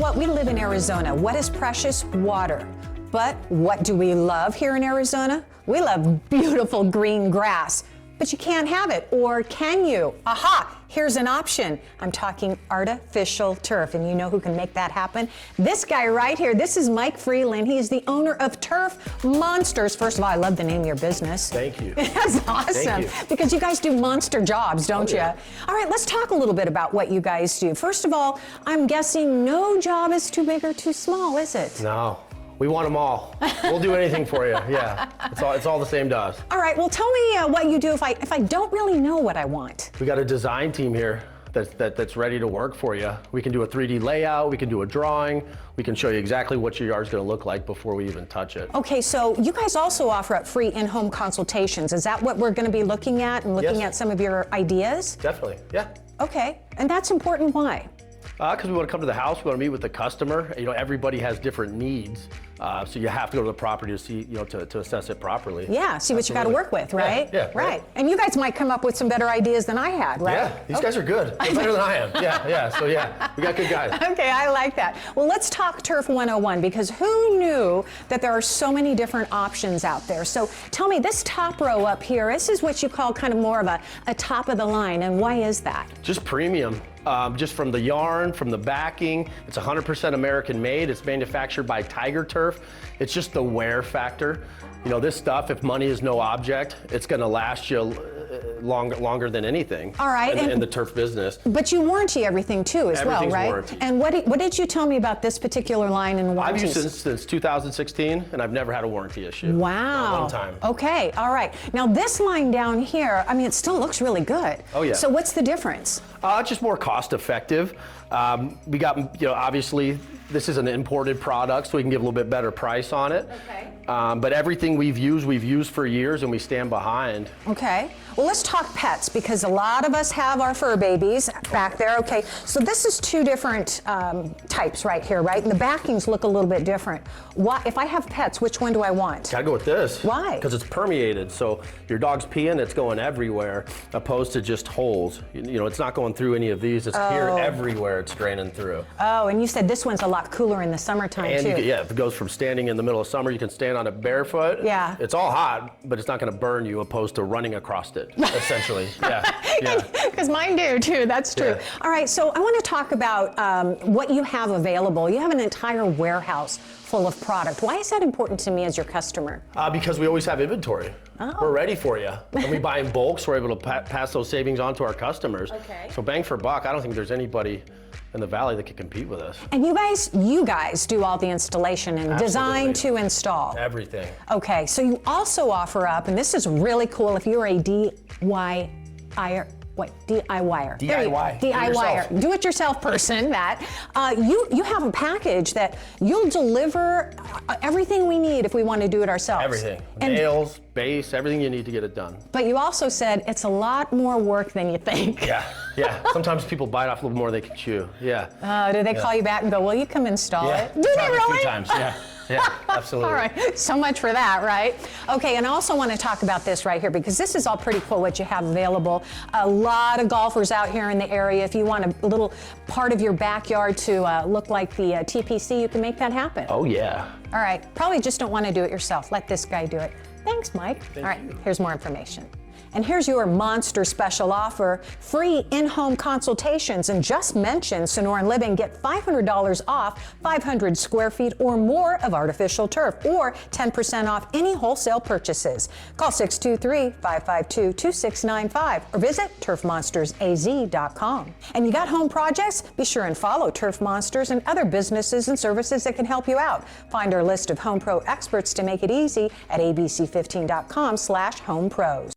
what? We live in Arizona. What is precious? Water. But what do we love here in Arizona? We love beautiful green grass. But you can't have it, or can you? Aha, here's an option. I'm talking artificial turf, and you know who can make that happen? This guy right here, this is Mike Freeland. He is the owner of Turf Monsters. First of all, I love the name of your business. Thank you. That's awesome. Thank you. Because you guys do monster jobs, don't you? Yeah. All right, let's talk a little bit about what you guys do. First of all, I'm guessing no job is too big or too small, is it? No. We want them all. We'll do anything for you. Yeah, it's all the same to us. All right. Well, tell me what you do if I don't really know what I want. We got a design team here that's ready to work for you. We can do a 3D layout. We can do a drawing. We can show you exactly what your yard's going to look like before we even touch it. Okay. So you guys also offer up free in-home consultations. Is that what we're going to be looking at and looking at some of your ideas? Definitely. Yeah. Okay. And that's important. Why? Because we want to come to the house, we want to meet with the customer. You know, everybody has different needs, so you have to go to the property to see, you know, to assess it properly. Yeah, see what you got to work with, right? Yeah, right. And you guys might come up with some better ideas than I had, right? Yeah, these guys are good. They're better than I am. Yeah. So yeah, we got good guys. Okay, I like that. Well, let's talk Turf 101, because who knew that there are so many different options out there? So tell me, this top row up here, this is what you call kind of more of a top of the line, and why is that? Just premium. Just from the yarn, from the backing. It's 100% American made. It's manufactured by Tiger Turf. It's just the wear factor. You know, this stuff, if money is no object, it's gonna last you longer than anything. All right. In the turf business. But you warranty everything too as well, right? Warranty. And what did you tell me about this particular line and warranties? I've used it since 2016, and I've never had a warranty issue. Wow. Not one time. Okay, all right. Now this line down here, I mean, it still looks really good. Oh yeah. So what's the difference? It's just more cost effective. We got, you know, obviously this is an imported product, so we can give a little bit better price on it. Okay. But everything we've used for years, and we stand behind. Okay. Well, let's talk pets, because a lot of us have our fur babies back there. Okay, so this is two different types right here, right? And the backings look a little bit different. Why, if I have pets, which one do I want? Gotta go with this. Why? Because it's permeated, so your dog's peeing, it's going everywhere, opposed to just holes. You know, it's not going through any of these. It's here everywhere. It's draining through. Oh, and you said this one's a lot cooler in the summertime and too. If it goes from standing in the middle of summer, you can stand on it barefoot. Yeah. It's all hot, but it's not going to burn you, opposed to running across it, essentially. Yeah. Because mine do too, that's true. Yeah. All right, so I want to talk about what you have available. You have an entire warehouse full of product. Why is that important to me as your customer? Because we always have inventory. Oh. We're ready for you. And we buy in bulk, so we're able to pass those savings on to our customers. Okay. So bang for buck, I don't think there's anybody in the valley that can compete with us. And you guys do all the installation and design to install. Everything. Okay, so you also offer up, and this is really cool, if you're a DIYer. DIYer, do-it-yourself person, you have a package that you'll deliver everything we need if we want to do it ourselves. Everything, nails, base, everything you need to get it done. But you also said it's a lot more work than you think. Yeah. Sometimes people bite off a little more than they can chew. Yeah. Do they call you back and go, will you come install it? Do they Probably really? 3 times, yeah, absolutely. All right, so much for that, right? Okay, and I also want to talk about this right here, because this is all pretty cool what you have available. A lot of golfers out here in the area. If you want a little part of your backyard to look like the TPC, you can make that happen. Oh yeah. All right, probably just don't want to do it yourself. Let this guy do it. Thanks, Mike. All right, here's more information. And here's your monster special offer, free in-home consultations. And just mention Sonoran Living, get $500 off 500 square feet or more of artificial turf, or 10% off any wholesale purchases. Call 623-552-2695 or visit turfmonstersaz.com. And you got home projects? Be sure and follow Turf Monsters and other businesses and services that can help you out. Find our list of Home Pro experts to make it easy at abc15.com/homepros.